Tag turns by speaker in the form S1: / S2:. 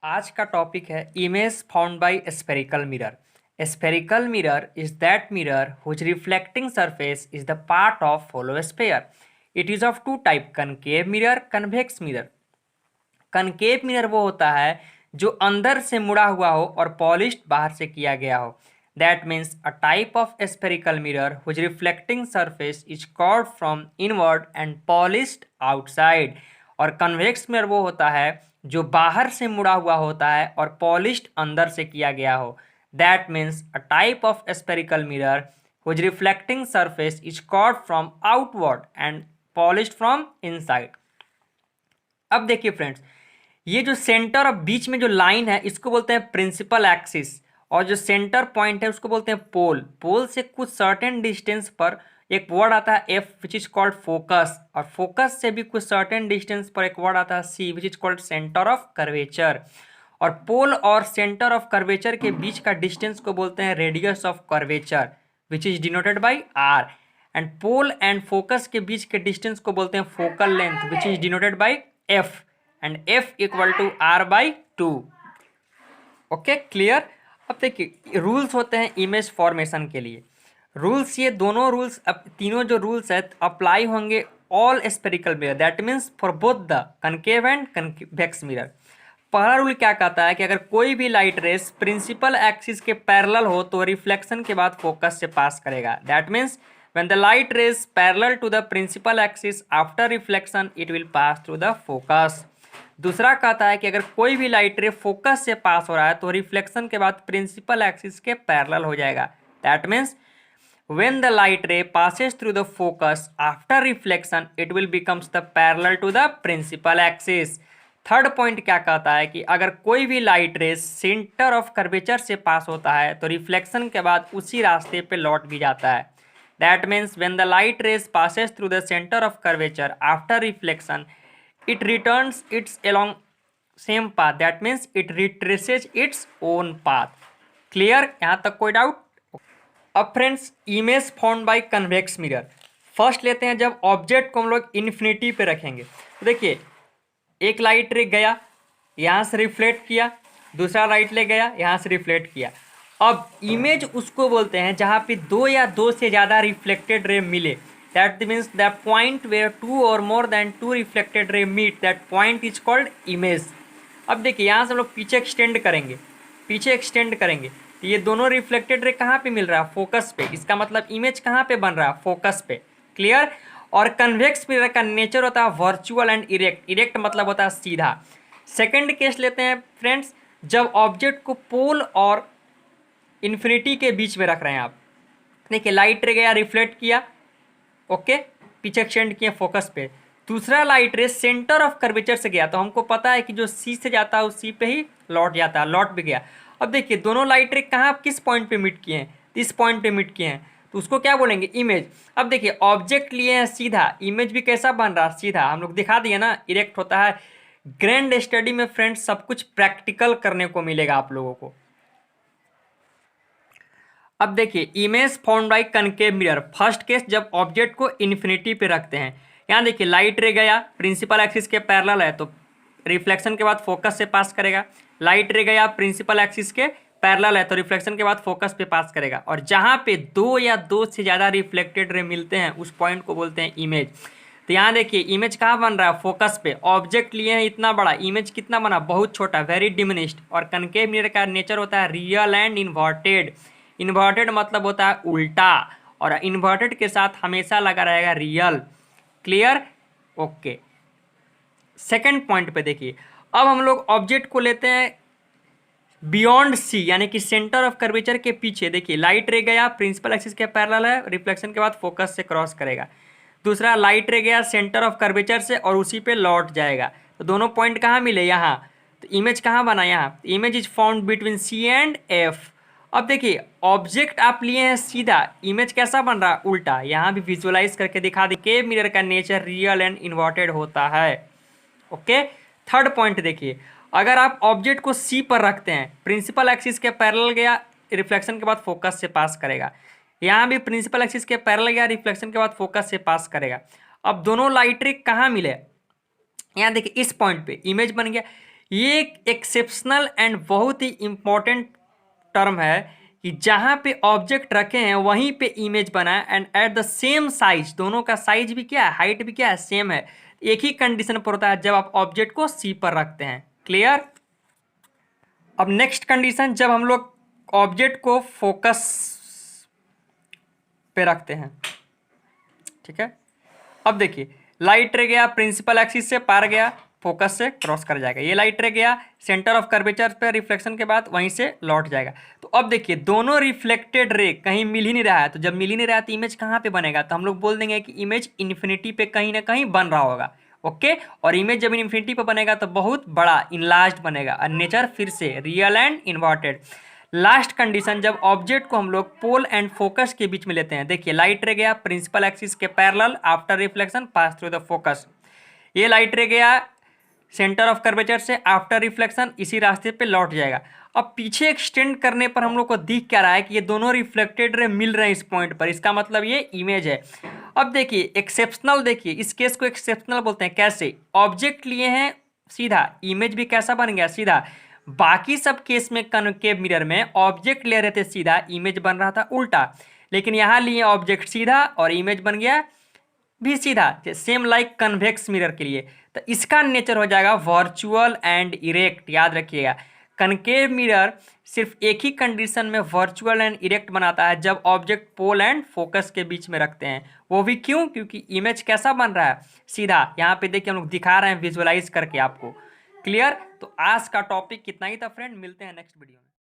S1: आज का टॉपिक है image found by spherical mirror. Spherical mirror is that mirror whose reflecting surface is the part of hollow sphere. It is of two type, concave mirror, convex mirror. Concave mirror वो होता है जो अंदर से मुड़ा हुआ हो और पॉलिश्ड बाहर से किया गया हो। That means a type of spherical mirror whose reflecting surface is curved from inward and polished outside. और कन्वेक्स मिरर वो होता है जो बाहर से मुड़ा हुआ होता है और पॉलिश्ड अंदर से किया गया हो। That means a type of spherical mirror whose reflecting surface is curved from outward and polished from inside. अब देखिए फ्रेंड्स, ये जो सेंटर और बीच में जो लाइन है इसको बोलते हैं प्रिंसिपल एक्सिस, और जो सेंटर पॉइंट है उसको बोलते हैं पोल। पोल से कुछ सर्टेन डिस्टेंस पर एक वर्ड आता है F which is called focus, और फोकस से भी कुछ सर्टेन डिस्टेंस पर एक वर्ड आता है C which is called centre of curvature. और पोल और सेंटर ऑफ कर्वेचर के बीच का डिस्टेंस को बोलते हैं radius of curvature which is denoted by R. And pole and focus के बीच के डिस्टेंस को बोलते हैं focal length which is denoted by F, and f equal to R by two. Okay, clear. अब देखिए रूल्स होते हैं इमेज फॉर्मेशन के लिए। रूल्स, ये दोनों रूल्स, अब तीनों जो रूल्स है अप्लाई होंगे all spherical mirror, that means for both the concave and convex mirror. पहला रूल क्या कहता है कि अगर कोई भी लाइट रेस प्रिंसिपल एक्सिस के पैरेलल हो तो रिफ्लेक्शन के बाद फोकस से पास करेगा। That means when the light rays parallel to the principal axis after reflection it will pass through the focus। दूसरा कहता है कि अगर कोई भी लाइट रे फोकस से पास हो रहा है तो रिफ्लेक्शन के बाद प्रिंसिपल एक्सिस के पैरेलल हो जाएगा। That means when the light ray passes through the focus after reflection it will becomes the parallel to the principal axis। Third point क्या कहता है कि अगर कोई भी लाइट रे सेंटर ऑफ कर्वेचर से पास होता है तो रिफ्लेक्शन के बाद उसी रास्ते पे लौट भी जाता है। That means when the light rays passes through the center of curvature after reflection, it returns its along same path. That means it retraces its own path। Clear? यहाँ तक कोई डाउट? अब friends, image found bye convex mirror. First लेते हैं जब object को हम लोग इन्फिनिटी पे रखेंगे तो देखिए एक लाइट रे गया, यहाँ से रिफ्लेक्ट किया, दूसरा लाइट ले गया, यहाँ से रिफ्लेक्ट किया। अब इमेज उसको बोलते हैं जहाँ पे दो या दो से ज़्यादा रिफ्लेक्टेड रे मिले। That means the point where two or more than two reflected ray meet, that point is called image. अब देखिए यहाँ से हम लोग पीछे एक्सटेंड करेंगे तो ये दोनों रिफ्लेक्टेड रे कहाँ पे मिल रहा है? फोकस पे। इसका मतलब इमेज कहाँ पे बन रहा है? फोकस पे। क्लियर। और कन्वेक्स मिरर का नेचर होता है वर्चुअल एंड इरेक्ट। इरेक्ट मतलब होता है सीधा। सेकेंड केस लेते हैं फ्रेंड्स, जब ऑब्जेक्ट को पोल और इन्फिनिटी के बीच में रख रहे हैं आप। देखिए लाइट रे गया, रिफ्लेक्ट किया, ओके, पीछे एक्सटेंड किए फोकस पे। दूसरा लाइट रे सेंटर ऑफ कर्वेचर से गया तो हमको पता है कि जो सी से जाता है उसी पे ही लौट जाता है, लौट भी गया। अब देखिए दोनों लाइट रे कहाँ, किस पॉइंट पे मीट किए हैं? इस पॉइंट पे मीट किए हैं, तो उसको क्या बोलेंगे? इमेज। अब देखिए ऑब्जेक्ट लिए हैं सीधा, इमेज भी कैसा बन रहा है? सीधा। हम लोग दिखा दिए ना, इरेक्ट होता है। ग्रैंड स्टडी में फ्रेंड्स सब कुछ प्रैक्टिकल करने को मिलेगा आप लोगों को। अब देखिए image found bye concave mirror. First case जब ऑब्जेक्ट को इन्फिनिटी पे रखते हैं। यहाँ देखिए लाइट रे गया, प्रिंसिपल एक्सिस के पैरेलल है तो रिफ्लेक्शन के बाद फोकस से पास करेगा। लाइट रे गया, प्रिंसिपल एक्सिस के पैरेलल है तो रिफ्लेक्शन के बाद फोकस पे पास करेगा। और जहाँ पे दो या दो से ज़्यादा रिफ्लेक्टेड रे मिलते हैं उस पॉइंट को बोलते हैं इमेज। तो यहाँ देखिए इमेज कहाँ बन रहा है? फोकस पे। ऑब्जेक्ट लिए हैं इतना बड़ा, इमेज कितना बना? बहुत छोटा, वेरी डिमिनिश्ड। और कनकेव मिरर का नेचर होता है रियल एंड इन्वर्टेड। इन्वर्टेड मतलब होता है उल्टा, और इन्वर्टेड के साथ हमेशा लगा रहेगा real. Clear? Okay. Second point पे देखिए, अब हम लोग ऑब्जेक्ट को लेते हैं बियॉन्ड सी, यानी कि सेंटर ऑफ कर्वेचर के पीछे। देखिए लाइट रे गया, प्रिंसिपल एक्सिस के पैरेलल है, रिफ्लेक्शन के बाद फोकस से क्रॉस करेगा। दूसरा लाइट रे गया सेंटर ऑफ कर्वेचर से और उसी पे लौट जाएगा। तो दोनों पॉइंट कहाँ मिले? यहाँ। तो इमेज कहाँ बना? यहाँ। Image is found between C and F. अब देखिए ऑब्जेक्ट आप लिए हैं सीधा, इमेज कैसा बन रहा है? उल्टा। यहाँ भी विजुअलाइज करके दिखा दी। केव मिरर का नेचर रियल एंड इन्वर्टेड होता है। ओके। थर्ड पॉइंट देखिए, अगर आप ऑब्जेक्ट को सी पर रखते हैं, प्रिंसिपल एक्सिस के पैरेलल गया, रिफ्लेक्शन के बाद फोकस से पास करेगा। यहाँ भी प्रिंसिपल एक्सिस के पैरेलल गया, रिफ्लेक्शन के बाद फोकस से पास करेगा। अब दोनों लाइट रे कहाँ मिले? यहाँ देखिए इस पॉइंट पे इमेज बन गया। ये एक एक्सेप्शनल एंड बहुत ही इम्पोर्टेंट टर्म है कि जहाँ पे ऑब्जेक्ट रखे हैं वहीं पे इमेज बना है and at the same size, दोनों का साइज भी क्या है, हाइट भी क्या है, सेम है। एक ही कंडीशन पर होता है जब आप ऑब्जेक्ट को सी पर रखते हैं। क्लियर। अब नेक्स्ट कंडीशन, जब हम लोग ऑब्जेक्ट को फोकस पे रखते हैं, ठीक है। अब देखिए लाइट रे गया प्रिंसिपल एक्सिस से पार गया, फोकस से क्रॉस कर जाएगा। ये लाइट रे गया सेंटर ऑफ कर्वेचर पे रिफ्लेक्शन के बाद वहीं से लौट जाएगा। तो अब देखिए दोनों रिफ्लेक्टेड रे कहीं मिल ही नहीं रहा है, तो जब मिल ही नहीं रहा है तो इमेज कहाँ पे बनेगा, तो हम लोग बोल देंगे कि इमेज इन्फिनिटी पे कहीं ना कहीं बन रहा होगा। ओके, और इमेज जब इन्फिनिटी पे बनेगा तो बहुत बड़ा इनलार्ज्ड बनेगा। और नेचर फिर से real and inverted. Last condition, जब ऑब्जेक्ट को हम लोग पोल एंड फोकस के बीच में लेते हैं, देखिए लाइट रे गया प्रिंसिपल एक्सिस के parallel after reflection pass through the focus. ये लाइट रे गया सेंटर ऑफ कर्वेचर से आफ्टर रिफ्लेक्शन इसी रास्ते पे लौट जाएगा। अब पीछे एक्सटेंड करने पर हम लोग को दिख क्या रहा है कि ये दोनों रिफ्लेक्टेड रे मिल रहे हैं इस पॉइंट पर, इसका मतलब ये इमेज है। अब देखिए एक्सेप्शनल, देखिए इस केस को एक्सेप्शनल बोलते हैं। कैसे, ऑब्जेक्ट लिए हैं सीधा, इमेज भी कैसा बन गया, सीधा। बाकी सब केस में कनकेव मिरर में ऑब्जेक्ट ले रहे थे सीधा, इमेज बन रहा था उल्टा, लेकिन यहाँ लिए ऑब्जेक्ट सीधा और इमेज बन गया भी सीधा, सेम लाइक कन्वेक्स मिरर के लिए। तो इसका नेचर हो जाएगा वर्चुअल एंड इरेक्ट। याद रखिएगा, कनकेव मिरर सिर्फ एक ही कंडीशन में वर्चुअल एंड इरेक्ट बनाता है, जब ऑब्जेक्ट पोल एंड फोकस के बीच में रखते हैं। वो भी क्यों, क्योंकि इमेज कैसा बन रहा है, सीधा। यहाँ पे देखिए हम लोग दिखा रहे हैं विजुअलाइज करके आपको। क्लियर। तो आज का टॉपिक कितना ही था फ्रेंड, मिलते हैं नेक्स्ट वीडियो में।